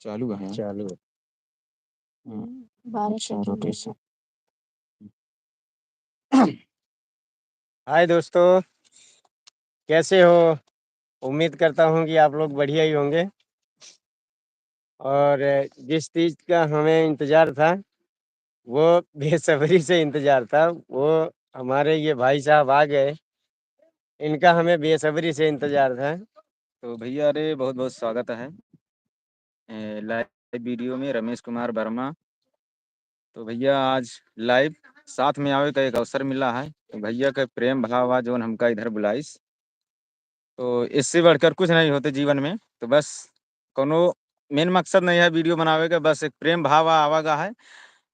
चालू है। चालू है। हाँ, 12 अच्छा सेकंड रोटेशन। हाय दोस्तों, कैसे हो? उम्मीद करता हूँ कि आप लोग बढ़िया ही होंगे। और जिस चीज़ का हमें इंतज़ार था वो बेसब्री से इंतज़ार था, वो हमारे ये भाई साहब आ गए। इनका हमें बेसब्री से इंतज़ार था। तो भैया अरे बहुत बहुत स्वागत है लाइव वीडियो में, रमेश कुमार वर्मा। तो भैया आज लाइव साथ में आवे का एक अवसर मिला है, तो भैया का प्रेम भाव जो हमका इधर बुलाइस। तो इससे बढ़कर कुछ नहीं होते जीवन में। तो बस कोनो मेन मकसद नहीं है वीडियो बनावे का, बस एक प्रेम भाव आवागा है।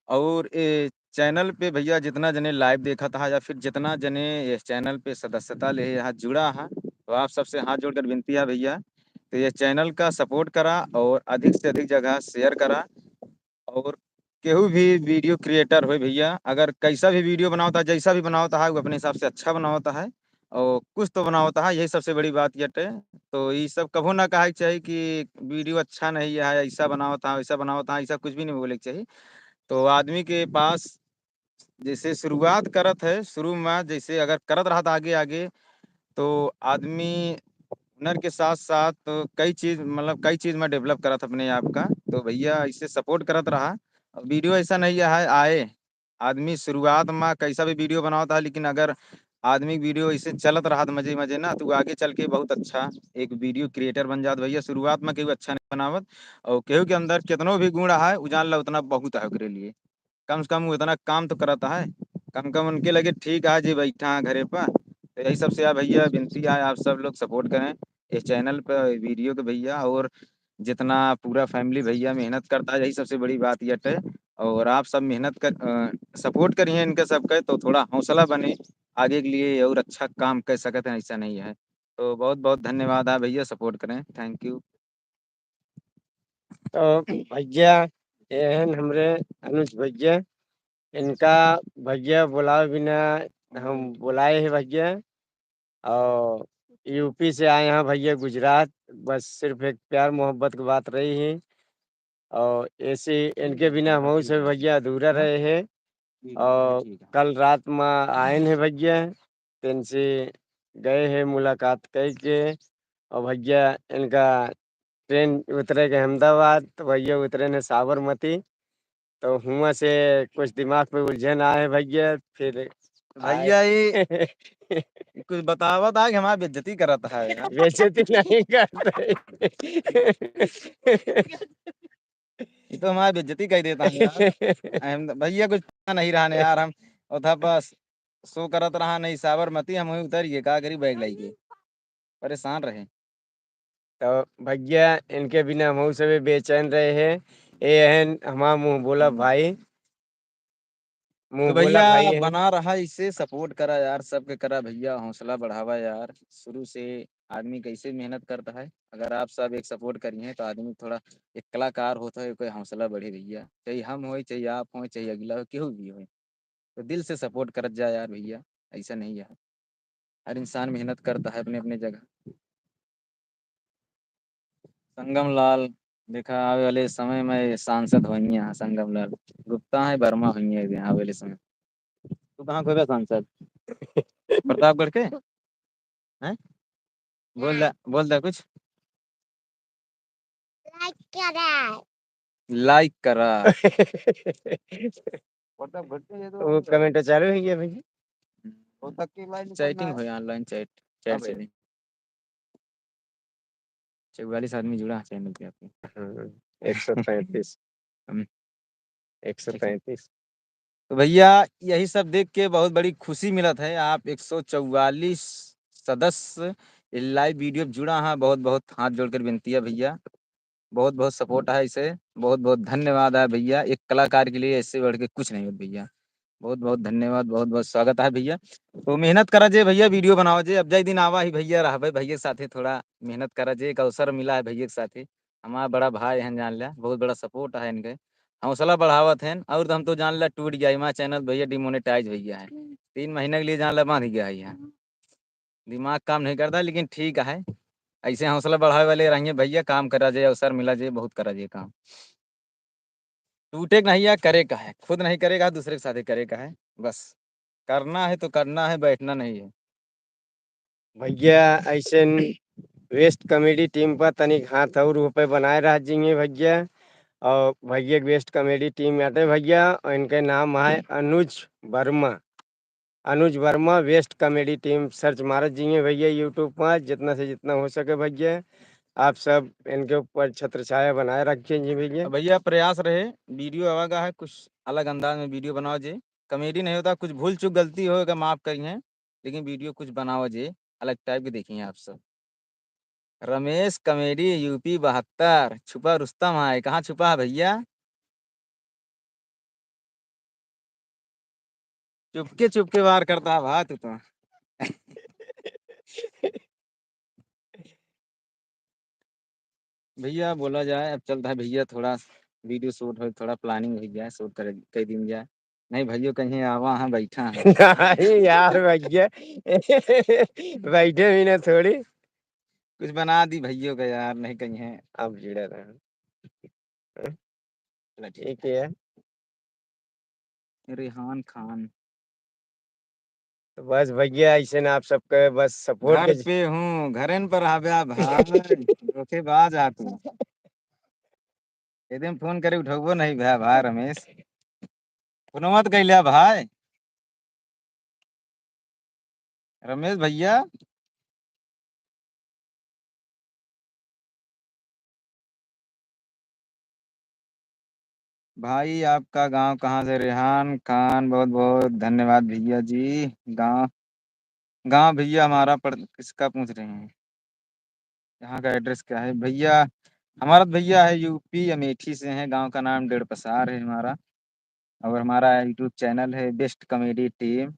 और ये चैनल पे भैया जितना जने लाइव देखा था या फिर जितना जने इस चैनल पे सदस्यता ले यहाँ जुड़ा है, तो आप सबसे हाथ जोड़कर विनती है भैया, तो ये चैनल का सपोर्ट करा और अधिक से अधिक जगह शेयर करा। और केहू भी वीडियो क्रिएटर हो भैया, अगर कैसा भी वीडियो बनाता है, जैसा भी बनाता है, वो अपने हिसाब से अच्छा बनाता है और कुछ तो बनाता है, यही सबसे बड़ी बात ये है। तो ये सब कभो ना कहा चाहिए कि वीडियो अच्छा नहीं है, ऐसा बनाता है, वैसा बनाता है, ऐसा कुछ भी नहीं बोले चाहिए। तो आदमी के पास जैसे शुरुआत करत है, शुरू में जैसे अगर करत रहा था आगे आगे, तो आदमी हुनर के साथ साथ तो कई चीज मतलब कई चीज में डेवलप करा था अपने आप का। तो भैया इसे सपोर्ट करत रहा। वीडियो ऐसा नहीं है आए आदमी शुरुआत में कैसा भी वीडियो बनाता है, लेकिन अगर आदमी वीडियो इसे चलत रहा तो मजे मजे ना, तो आगे चल के बहुत अच्छा एक वीडियो क्रिएटर बन जात भैया। शुरुआत में केहू अच्छा नहीं बनावत, और केहू के अंदर कितनो भी गुण है उजान ला उतना बहुत है ओकरे लिए। कम से कम वो इतना काम तो करता है, कम कम उनके लगे ठीक है जी बैठा है घरे पर। तो यही सबसे यार भैया विनती है, आप सब लोग सपोर्ट करें इस चैनल पर वीडियो के भैया। और जितना पूरा फैमिली भैया मेहनत करता है, यही सबसे बड़ी बात यह है। और आप सब मेहनत कर सपोर्ट करिए इनके सबके, तो थोड़ा हौसला बने आगे के लिए और अच्छा काम कर सकते हैं, ऐसा नहीं है। तो बहुत बहुत धन्यवाद है भैया, सपोर्ट करें, थैंक यू। तो भैया ये हैं हमरे अनुज भैया। इनका भैया बुलाए बिना हम बुलाए हैं भैया। और यूपी से आए हैं भैया गुजरात, बस सिर्फ एक प्यार मोहब्बत की बात रही है। और ऐसे इनके बिना हम से भैया अधूरा रहे हैं। और कल रात में आए हैं भैया, तो इनसे गए हैं मुलाकात करके। और भैया इनका ट्रेन उतरे के अहमदाबाद, तो भैया उतरे ने साबरमती। तो हुआ से कुछ दिमाग पे उलझन आए भैया, फिर भैया ये आए कुछ बतावा था कि हमारा बेइज्जती करता है यार। बेइज्जती नहीं करते ये तो हमारी बेइज्जती कर देता है यार। भैया कुछ पता नहीं रहा ने यार, हम उधर बस सो करत रहा नहीं साबरमती, हम वहीं उतर गए, का करी बैग लाइए, परेशान रहे। तो भैया इनके बिना हम से भी बेचैन रहे हैं। ये है हमारा मुंह बोला भाई, तो मुंह बोला भाई भैया है। बना रहा इसे सपोर्ट करा यार, सबके करा भैया, हौसला बढ़ावा यार। शुरू से आदमी कैसे मेहनत करता है, अगर आप सब एक सपोर्ट करिए तो आदमी थोड़ा एक कलाकार होता है, कोई हौसला बढ़े भैया। चाहे हम हो, चाहे आप हो, चाहे अगला हो, केहू भी हो, तो दिल से सपोर्ट करत जाए यार भैया। ऐसा नहीं है, हर इंसान मेहनत करता है अपने अपने जगह। संगम लाल देखा आवे वाले समय में सांसद होंगे यहाँ, संगम लाल गुप्ता है, वर्मा होंगे यहाँ आवे वाले समय। तू कहाँ खोबे सांसद, प्रतापगढ़ के हैं? बोल दे कुछ। लाइक करा प्रतापगढ़ के ये वो तो कमेंट चालू है क्या भैया? वो तक की लाइन चैटिंग हो, ऑनलाइन चैट चैट से नहीं। 44 आदमी जुड़ा है चैनल पे आपके। 135 हम 135 तो भैया यही सब देख के बहुत बड़ी खुशी मिलत है। आप 144 सदस्य लाइव वीडियो जुड़ा है, बहुत बहुत हाथ जोड़कर विनती है भैया, बहुत बहुत सपोर्ट है इसे। बहुत बहुत धन्यवाद है भैया, एक कलाकार के लिए इससे बढ़ के कुछ नहीं होता भैया। बहुत बहुत धन्यवाद, बहुत बहुत स्वागत है भैया। तो मेहनत करा जे भैया, वीडियो बनाओ जे, अब जाए दिन आवा ही भैया रहा भैया के साथे, थोड़ा मेहनत करा जे, एक अवसर मिला है भैया के साथे। हमारा बड़ा भाई है, जान लिया बहुत बड़ा सपोर्ट है इनके, हौसला बढ़ावत है। और तो हम तो जान लिया टूट गया हमारा चैनल भैया, डिमोनेटाइज भैया है 3 महीने के लिए, जान लिया बांध गया है यहाँ, दिमाग काम नहीं करता, लेकिन ठीक है। ऐसे हौसला बढ़ावे वाले रहेंगे भैया, काम करा जाए, अवसर मिला जाए, बहुत करा जाए काम। टूटे नहीं या करे का है, खुद नहीं करेगा दूसरे के साथ करे का है। बस करना है तो करना है, बैठना नहीं है। भैया ऐसे वेस्ट कॉमेडी टीम पर तनिक हाथ और रुपए बनाए रह जिंगे भैया। और भैया वेस्ट कॉमेडी टीम आते भैया, और इनके नाम है Anuj Verma. Anuj Verma west comedy team search मारत जिए भैया यूट्यूब पर, जितना से जितना हो सके भैया। आप सब इनके ऊपर छत्र छाया बनाए रखें जी भैया। अब भैया प्रयास रहे, वीडियो आवागा है कुछ अलग अंदाज में वीडियो बनाओ जे। कॉमेडी नहीं होता, कुछ भूल चूक गलती होगा माफ करिए, लेकिन वीडियो कुछ बनाओ जे अलग टाइप के देखिए आप सब। रमेश कॉमेडी यूपी 72 छुपा रुस्तम है, कहाँ छुपा है भैया? चुपके चुपके वार करता है भाई तू तो। भैया बोला जाए, अब चलता है भैया, थोड़ा वीडियो शूट हो, थोड़ा प्लानिंग हो जाए, शूट कर कई दिन जाए। नहीं भैया कहीं आवा हाँ बैठा है। नहीं यार भैया, बैठे भी ना थोड़ी। कुछ बना दी भैया का यार, नहीं कहीं है। अब जुड़े रहे। चलो ठीक ठीक है। है। रेहान खान। तो बस भैया ऐसे ना आप सबके बस सपोर्ट घर के। पे हूँ, घरन पर आव्या भाई। धोखेबाज आ तू। एकदम फोन करे उठबो नहीं भैया भाई रमेश। फोनवा तो कैलिया भाई रमेश भैया। भाई आपका गांव कहाँ से? रेहान खान, बहुत बहुत धन्यवाद भैया जी। गांव गांव भैया हमारा किसका पूछ रहे हैं? यहाँ का एड्रेस क्या है भैया? हमारा तो भैया है यूपी अमेठी से है, गांव का नाम डेढ़ पसार है हमारा। और हमारा यूट्यूब चैनल है बेस्ट कॉमेडी टीम,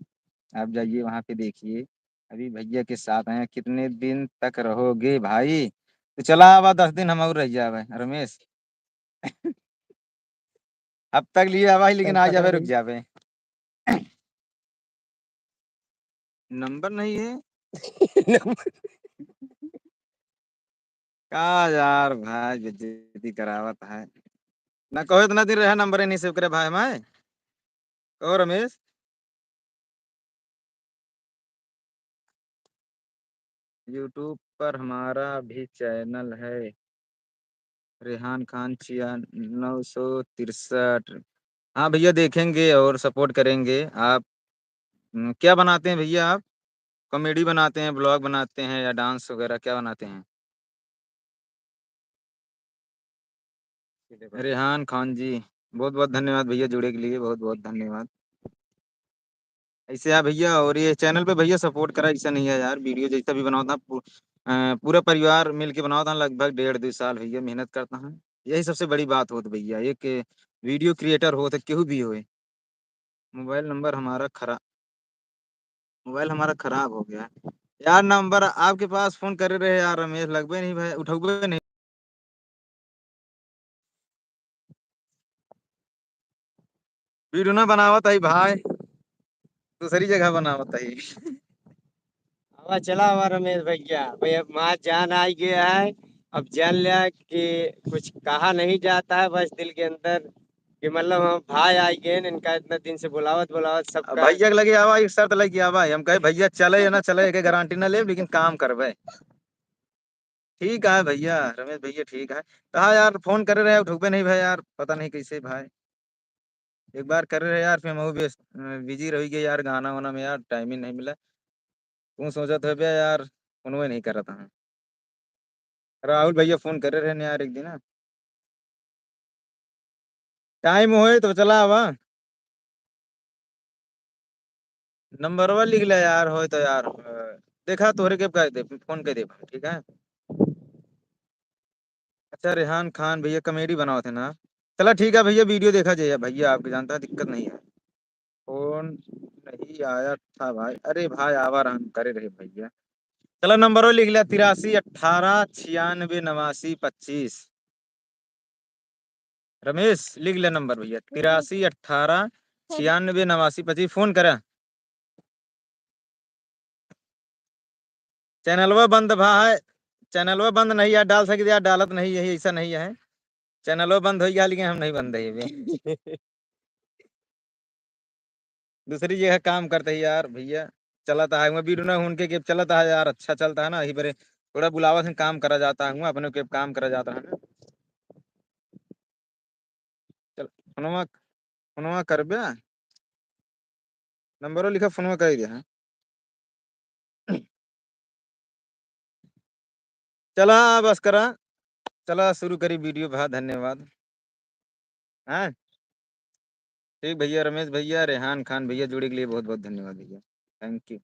आप जाइए वहाँ पे देखिए। अभी भैया के साथ हैं, कितने दिन तक रहोगे भाई? तो चला आवा 10 दिन हम और रह जावे रमेश। अब तक लिए आवा लेकिन आ जावे रुक जावे। नंबर नहीं है। का यार भाई बेइज्जती करावत है। ना कहो इतना दिन रहा नंबर ही नहीं सेव करे भाई मैं। कहो रमेश। यूट्यूब पर हमारा भी चैनल है, रेहान खान 9663। हाँ भैया देखेंगे और सपोर्ट करेंगे। आप क्या बनाते हैं भैया आप? कॉमेडी बनाते हैं, ब्लॉग बनाते हैं, या डांस वगैरह क्या बनाते हैं? रेहान खान जी, बहुत बहुत धन्यवाद भैया, जुड़े के लिए बहुत बहुत धन्यवाद। ऐसे आप भैया, और ये चैनल पे भैया सपोर्ट करा, ऐसा नहीं है यार, वीडियो जैसा भी बनाता पूरा परिवार मिल के बनाता हूँ, लगभग 1.5 2 साल भैया मेहनत करता हूँ। यही सबसे बड़ी बात होती भैया, एक वीडियो क्रिएटर हो तो केहू भी होए। मोबाइल नंबर हमारा खराब मोबाइल हमारा खराब हो गया है। यार नंबर आपके पास फोन कर रहे यार रमेश, लगभग नहीं भाई, उठोगे नहीं। वीडियो ना बनावत है भाई, दूसरी जगह बनावत है। हवा चला हुआ रमेश भैया, भैया माँ जान आ गया है। अब जान लिया कि कुछ कहा नहीं जाता है बस दिल के अंदर, कि मतलब हम भाई आ गए न, इनका इतना दिन से बुलावत बुलावत अब सबका। भैया के लगे आवा, एक शर्त लगी आवा, हम कहे भैया चले या ना चले के गारंटी ना ले, लेकिन काम करवे। ठीक है भैया रमेश भैया, ठीक है। कहा यार फोन कर रहे उठोगे नहीं भाई यार, पता नहीं कैसे भाई। एक बार कर रहे यार, फिर मैं बिजी रह गया यार, गाना वाना में यार टाइम ही नहीं मिला। तू सोचा था भैया यार, फोन नहीं कर रहा था। राहुल भैया फोन कर रहे हैं यार एक दिन ना, टाइम होए तो चला आवा। नंबरवा लिख ले यार, हो तो यार देखा तोहरे के कर दे, फोन कर दे ठीक है। अच्छा रेहान खान भैया कॉमेडी बनाओ थे ना? चला ठीक है भैया, वीडियो देखा जाए भैया, आपके जानता है दिक्कत नहीं है। फोन नहीं आया था भाई, अरे भाई आवा रहा करे रहे भैया। चलो नंबर लिख लिया, 83 18 96 89 25। रमेश लिख ले नंबर भैया, 83 18 96 89 25, फोन करा। चैनलवा बंद भा है, चैनल बंद नहीं यार डाल सकते यार, डालत नहीं यही ऐसा नहीं है। चैनल बंद हो गया लेकिन हम नहीं बंद है। दूसरी जगह काम करते हैं यार भैया, चलता है वीडियो ना उनके के चलता है यार, अच्छा चलता है ना यही पर थोड़ा बुलावा से काम करा जाता है अपने के काम करा जाता है ना। चल फोनवा फोनवा कर बे, नंबरो लिखा फोनवा कर दिया। चला बस करा, चला शुरू करी वीडियो भा, धन्यवाद। हाँ ठीक भैया, रमेश भैया, रेहान खान भैया जुड़े के लिए बहुत बहुत धन्यवाद भैया, थैंक यू।